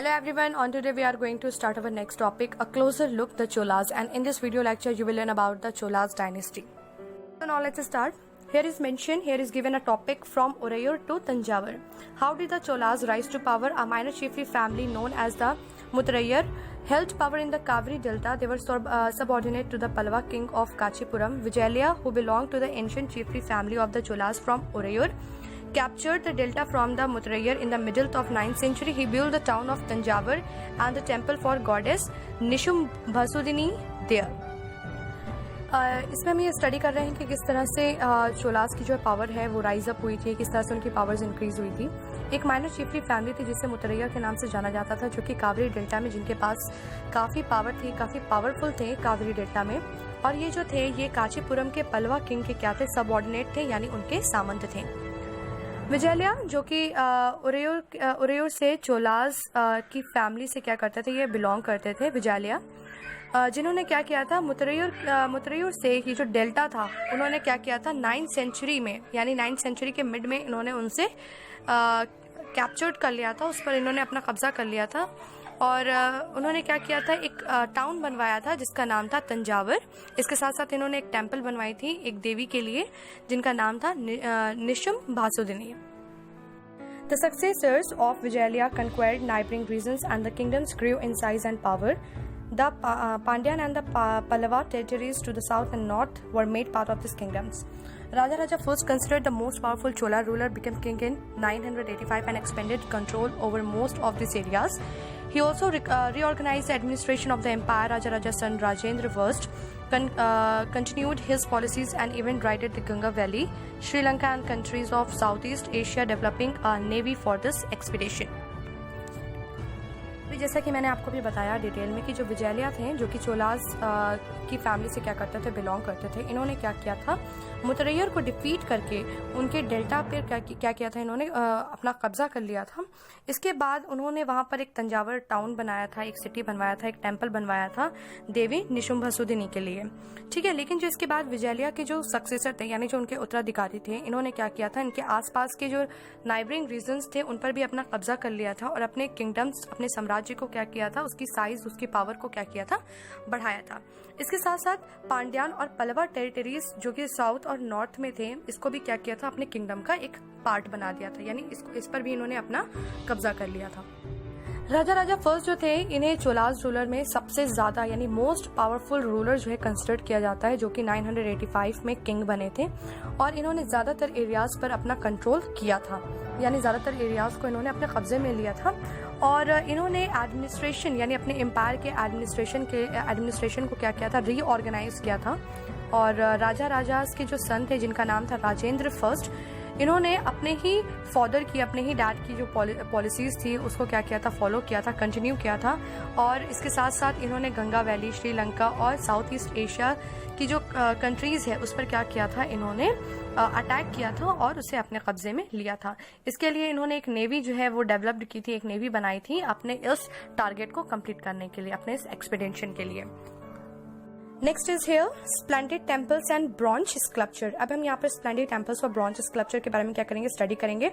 Hello everyone, on today we are going to start our next topic, a closer look the Cholas, and in this video lecture you will learn about the Cholas dynasty. So now let's start. Here is given a topic from Orayur to Tanjavur. How did the Cholas rise to power? A minor chiefly family known as the Muttarayar held power in the Kaveri Delta. They were subordinate to the Pallava king of Kachipuram. Vijayalaya, who belonged to the ancient chiefly family of the Cholas from Orayur, captured the delta from the Muttarayar in the middle of 9th century. He built the town of Tanjavur and the temple for goddess Nishumbhasudini there. इसमें हम ये study कर रहे हैं कि किस तरह से चोलास की जो पावर है वो राइज अप हुई थी, किस तरह से उनकी पावर्स इंक्रीज हुई थी. एक माइनर चीफली फैमिली थी जिसे मुतरैया के नाम से जाना जाता था, जो कि कावेरी डेल्टा में जिनके पास काफ़ी पावर थी, काफ़ी पावरफुल थे कावेरी डेल्टा में. और ये जो थे ये कांचीपुरम के पलवा किंग के क्या थे, सबऑर्डिनेट थे, यानी उनके सामंत थे. विजयलया जो कि उरैयूर से चोलास की फैमिली से क्या करते थे, ये बिलोंग करते थे. विजयलया जिन्होंने क्या किया था, मुतरैयूर से ये जो डेल्टा था उन्होंने क्या किया था 9th सेंचुरी में, यानी 9th सेंचुरी के मिड में इन्होंने उनसे कैप्चर्ड कर लिया था, उस पर इन्होंने अपना कब्जा कर लिया था. और उन्होंने क्या किया था, एक टाउन बनवाया था जिसका नाम था तंजावर. इसके साथ साथ इन्होंने एक टेम्पल बनवाई थी एक देवी के लिए जिनका नाम था निशुम्भासुदिनी. The successors of Vijayalaya conquered neighboring regions and the kingdoms grew in size and power. The Pandyan and the Pallava territories to the south and north were made part of these kingdoms. Raja first, considered the most powerful Chola ruler, became king in 985 and expanded control over most of these areas. He also reorganized the administration of the empire. Raja's son Rajendra I continued his policies and even raided the Ganga Valley, Sri Lanka and countries of Southeast Asia, developing a navy for this expedition. जैसा कि मैंने आपको भी बताया detail में कि जो विजयलया थे, जो कि चोलास की फैमिली से क्या करते थे, बिलोंग करते थे, इन्होंने क्या किया था, मुतरैयर को डिफीट करके उनके डेल्टा पर क्या किया था, इन्होंने अपना कब्जा कर लिया था. इसके बाद उन्होंने वहाँ पर एक तंजावर टाउन बनाया था, एक सिटी बनवाया था, एक टेम्पल बनवाया था देवी निशुम्भसुदिनी के लिए. ठीक है. लेकिन जो इसके बाद विजयलया के जो सक्सेसर थे, यानी जो उनके उत्तराधिकारी थे, इन्होंने क्या किया था, इनके आसपास के जो नाइबरिंग रीजन्स थे उन पर भी अपना कब्जा कर लिया था और अपने किंगडम्स, अपने साम्राज्य को क्या किया था, उसकी साइज, उसकी पावर को क्या किया था, बढ़ाया था. इसके साथ साथ पांड्यान और पल्लवा टेरिटरीज जो कि साउथ और नॉर्थ में थे, इसको भी क्या किया था, अपने किंगडम का एक पार्ट बना दिया था, यानी इस पर भी इन्होंने अपना कब्जा कर लिया था. राजा फर्स्ट जो थे, इन्हें चोलास रूलर में सबसे ज्यादा यानी मोस्ट पावरफुल रूलर जो है कंसिडर किया जाता है, जो कि 985 में किंग बने थे. और इन्होंने ज्यादातर एरियाज पर अपना कंट्रोल किया था, यानी ज्यादातर एरियाज को इन्होंने अपने कब्जे में लिया था. और इन्होंने एडमिनिस्ट्रेशन यानी अपने एम्पायर के एडमिनिस्ट्रेशन को क्या किया था, रीऑर्गेनाइज किया था. और राजा के जो सन थे जिनका नाम था राजेंद्र फर्स्ट, इन्होंने अपने ही फादर की, अपने ही डैड की जो पॉलिसीज थी उसको क्या किया था, फॉलो किया था, कंटिन्यू किया था. और इसके साथ साथ इन्होंने गंगा वैली, श्रीलंका और साउथ ईस्ट एशिया की जो कंट्रीज है उस पर क्या किया था, इन्होंने अटैक किया था और उसे अपने कब्जे में लिया था. इसके लिए इन्होंने एक नेवी जो है वो डेवलप्ड की थी, एक नेवी बनाई थी अपने इस टारगेट को कंप्लीट करने के लिए, अपने इस एक्सपीडिशन के लिए. Next is here splendid temples and bronze sculpture. अब हम यहाँ पर स्प्लेंडेड टेम्पल्स और ब्रॉन्ज स्कल्पचर के बारे में क्या करेंगे, स्टडी करेंगे.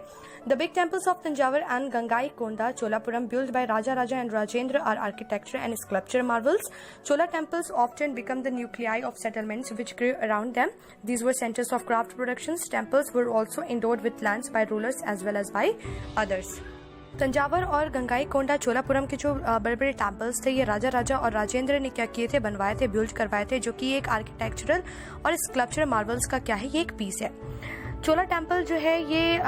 The big temples of Thanjavur and Gangaikonda Cholapuram built by Raja and Rajendra are architecture and sculpture marvels. Chola temples often become the nuclei of settlements which grew around them. These were centers of craft productions. Temples were also endowed with lands by rulers as well as by others. Thanjavur और गंगाईकोंडा चोलापुरम के जो बड़े बड़े temples थे, ये राजा और राजेंद्र ने क्या किए थे, बनवाए थे, बिल्ड करवाए थे, जो कि एक आर्किटेक्चरल और स्कल्पचर मार्वल्स का क्या है, ये एक पीस है. चोला टेम्पल जो है ये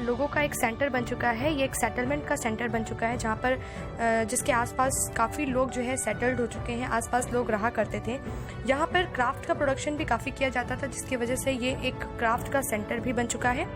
लोगों का एक सेंटर बन चुका है, ये एक सेटलमेंट का सेंटर बन चुका है, जहाँ पर जिसके आसपास काफ़ी लोग जो है सेटल्ड हो चुके हैं, आसपास लोग रहा करते थे. यहाँ पर क्राफ्ट का प्रोडक्शन भी काफ़ी किया जाता था, जिसकी वजह से ये एक क्राफ्ट का सेंटर भी बन चुका है.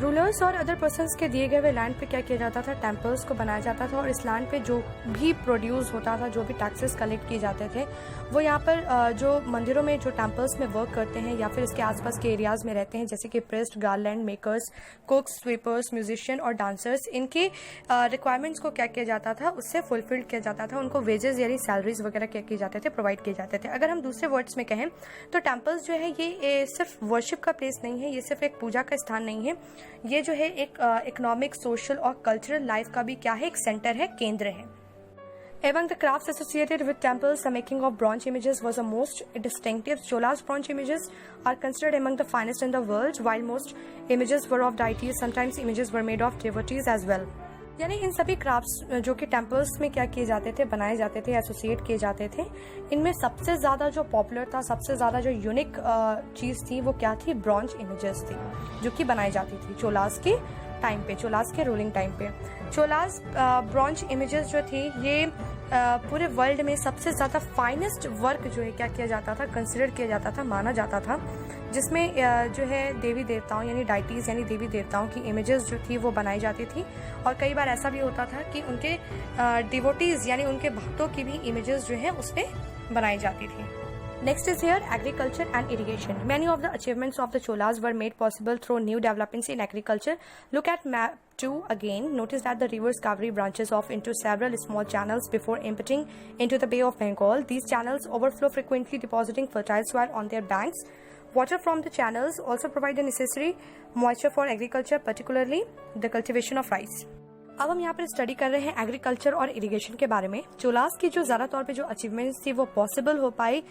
रूलर्स और अदर पर्सन्स के दिए गए हुए लैंड पे क्या किया जाता था, टेम्पल्स को बनाया जाता था. और इस लैंड पे जो भी प्रोड्यूस होता था, जो भी टैक्सेस कलेक्ट किए जाते थे, वो यहाँ पर जो मंदिरों में, जो टेम्पल्स में वर्क करते हैं या फिर इसके आसपास के एरियाज में रहते हैं, जैसे कि priests, garland makers, cooks, sweepers, musician और डांसर्स, इनके रिक्वायरमेंट्स को क्या किया जाता था, उससे फुलफिल्ड किया जाता था. उनको वेजेस यानी सैलरीज वगैरह क्या किए जाते थे, प्रोवाइड किए जाते थे. अगर हम दूसरे वर्ड्स में कहें तो टेम्पल्स जो है ये सिर्फ वर्शिप का प्लेस नहीं है, ये सिर्फ एक पूजा का स्थान नहीं है, ये जो है एक इकोनॉमिक, सोशल और कल्चरल लाइफ का भी क्या है, एक सेंटर है, केंद्र है। Among the crafts associated with temples, the making of bronze images was the most distinctive. Chola's bronze images are considered among the finest in the world, while most images were of deities. Sometimes images were made of devotees as well. यानी इन सभी crafts जो कि temples में क्या किए जाते थे, बनाए जाते थे, एसोसिएट किए जाते थे, इनमें सबसे ज़्यादा जो पॉपुलर था, सबसे ज़्यादा जो यूनिक चीज़ थी वो क्या थी, ब्रॉन्ज इमेजेस थी, जो कि बनाई जाती थी चोलास के टाइम पे, चोलास के रूलिंग टाइम पे। चोलास ब्रॉन्ज इमेजेस जो थी ये पूरे वर्ल्ड में सबसे ज़्यादा फाइनेस्ट वर्क जो है क्या किया जाता था, कंसिडर किया जाता था, माना जाता था, जिसमें जो है देवी देवताओं यानी डाइटीज़ यानी देवी देवताओं की इमेजेस जो थी वो बनाई जाती थी। और कई बार ऐसा भी होता था कि उनके डिवोटीज़ यानी उनके भक्तों की भी इमेजेस जो है उस पर बनाई जाती थी। Next is here agriculture and irrigation. Many of the achievements of the Cholas were made possible through new developments in agriculture. Look at map 2 again. Notice that the river's Kaveri branches off into several small channels before emptying into the Bay of Bengal. These channels overflow frequently, depositing fertile soil on their banks. Water from the channels also provide the necessary moisture for agriculture, particularly the cultivation of rice. अब हम यहाँ पर study कर रहे हैं agriculture और irrigation के बारे में। चोलास की जो ज़्यादा तौर पे जो अचीवमेंट्स थी वो पॉसिबल हो पाई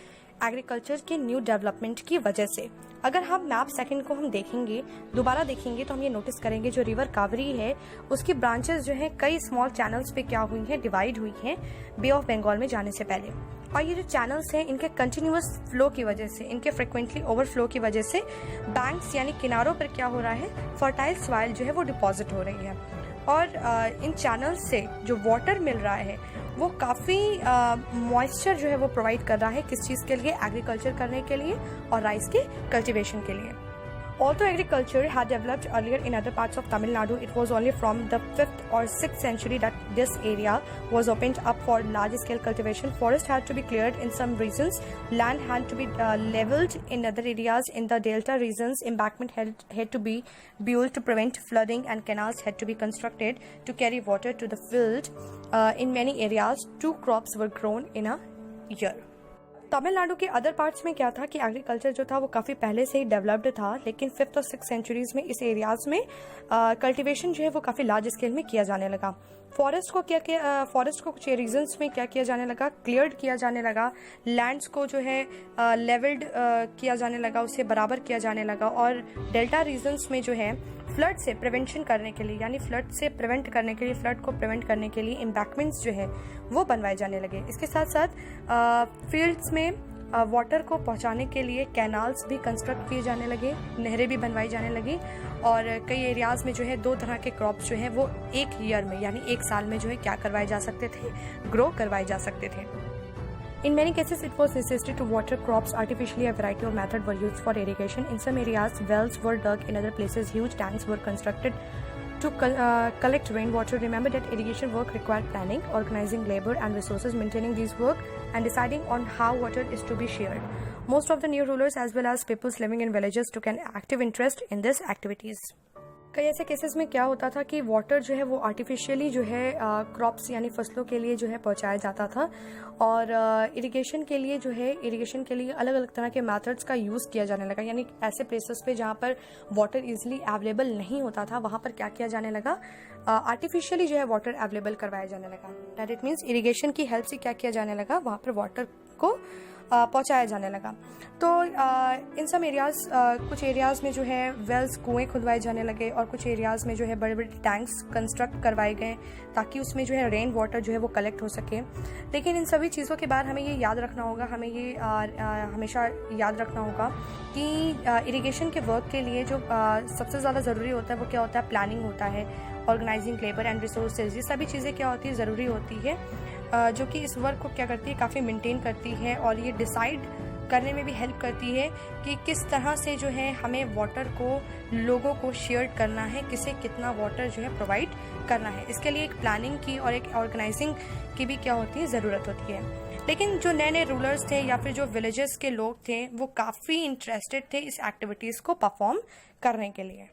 एग्रीकल्चर के न्यू डेवलपमेंट की वजह से। अगर हम मैप सेकंड को हम देखेंगे, दोबारा देखेंगे, तो हम ये नोटिस करेंगे जो रिवर कावेरी है उसकी ब्रांचेस जो हैं कई स्मॉल चैनल्स पे क्या हुई हैं, डिवाइड हुई हैं बे ऑफ बंगाल में जाने से पहले। और ये जो चैनल्स हैं इनके कंटिन्यूअस फ्लो की वजह से, इनके फ्रिक्वेंटली ओवरफ्लो की वजह से बैंक्स यानी किनारों पर क्या हो रहा है, फर्टाइल सॉइल जो है वो डिपॉजिट हो रही है। और इन चैनल्स से जो वाटर मिल रहा है वो काफ़ी मॉइस्चर जो है वो प्रोवाइड कर रहा है, किस चीज़ के लिए, एग्रीकल्चर करने के लिए और राइस के कल्टीवेशन के लिए। Although agriculture had developed earlier in other parts of Tamil Nadu, it was only from the 5th or 6th century that this area was opened up for large-scale cultivation. Forest had to be cleared in some regions. Land had to be leveled in other areas. In the delta regions, embankment had to be built to prevent flooding, and canals had to be constructed to carry water to the field. In many areas, 2 crops were grown in a year. Tamil Nadu के other parts में क्या था कि agriculture जो था वो काफ़ी पहले से ही डेवलप्ड था, लेकिन 5th और 6th सेंचुरीज में इस एरियाज में कल्टीवेशन जो है वो काफ़ी लार्ज स्केल में किया जाने लगा। फॉरेस्ट को फॉरेस्ट को कुछ रीजन्स में क्या किया जाने लगा, क्लियर्ड किया जाने लगा, लैंड्स को जो है लेवल्ड किया जाने लगा, उसे बराबर किया जाने लगा। और डेल्टा रीजन्स में जो है फ्लड से प्रिवेंशन करने के लिए यानी फ्लड से प्रिवेंट करने के लिए, फ्लड को प्रिवेंट करने के लिए एम्बैंकमेंट्स जो है वो बनवाए जाने लगे। इसके साथ साथ फील्ड्स में वाटर को पहुंचाने के लिए कैनाल्स भी कंस्ट्रक्ट किए जाने लगे, नहरें भी बनवाई जाने लगी। और कई एरियाज़ में जो है 2 तरह के क्रॉप्स जो है वो एक ईयर में यानी एक साल में जो है क्या करवाए जा सकते थे, ग्रो करवाए जा सकते थे। In many cases, it was necessary to water crops artificially. A variety of methods were used for irrigation. In some areas, wells were dug. In other places, huge tanks were constructed to collect rainwater. Remember that irrigation work required planning, organizing labor and resources, maintaining these work, and deciding on how water is to be shared. Most of the new rulers as well as peoples living in villages took an active interest in these activities. कई ऐसे cases में क्या होता था कि water जो है वो आर्टिफिशियली जो है क्रॉप्स यानी फसलों के लिए जो है पहुंचाया जाता था। और इरिगेशन के लिए जो है इरिगेशन के लिए अलग अलग तरह के मेथड्स का यूज़ किया जाने लगा, यानी ऐसे प्लेसेस पे जहाँ पर वाटर इजीली अवेलेबल नहीं होता था वहाँ पर क्या किया जाने लगा, आर्टिफिशियली जो है वाटर अवेलेबल करवाया जाने लगा। दैट इट मीन्स इरिगेशन की हेल्प से क्या किया जाने लगा, वहाँ पर वाटर को पहुंचाया जाने लगा। तो इन सब एरियाज़ कुछ एरियाज़ में जो है वेल्स, कुएं खुदवाए जाने लगे, और कुछ एरियाज़ में जो है बड़े बड़े टैंक्स कंस्ट्रक्ट करवाए गए ताकि उसमें जो है रेन वाटर जो है वो कलेक्ट हो सके। लेकिन इन सभी चीज़ों के बाद हमें ये याद रखना होगा, हमें ये हमेशा याद रखना होगा कि इरिगेशन के वर्क के लिए जो सबसे ज़्यादा ज़रूरी होता है वो क्या होता है, प्लानिंग होता है, ऑर्गेनाइजिंग लेबर एंड रिसोर्सेज, ये सभी चीज़ें क्या होती है, ज़रूरी होती है, जो कि इस वर्क को क्या करती है, काफ़ी मेंटेन करती है। और ये डिसाइड करने में भी हेल्प करती है कि किस तरह से जो है हमें वाटर को लोगों को शेयर करना है, किसे कितना वाटर जो है प्रोवाइड करना है। इसके लिए एक प्लानिंग की और एक ऑर्गेनाइजिंग की भी क्या होती है, ज़रूरत होती है। लेकिन जो नए नए रूलर्स थे या फिर जो विलेजेस के लोग थे वो काफ़ी इंटरेस्टेड थे इस एक्टिविटीज़ को परफॉर्म करने के लिए।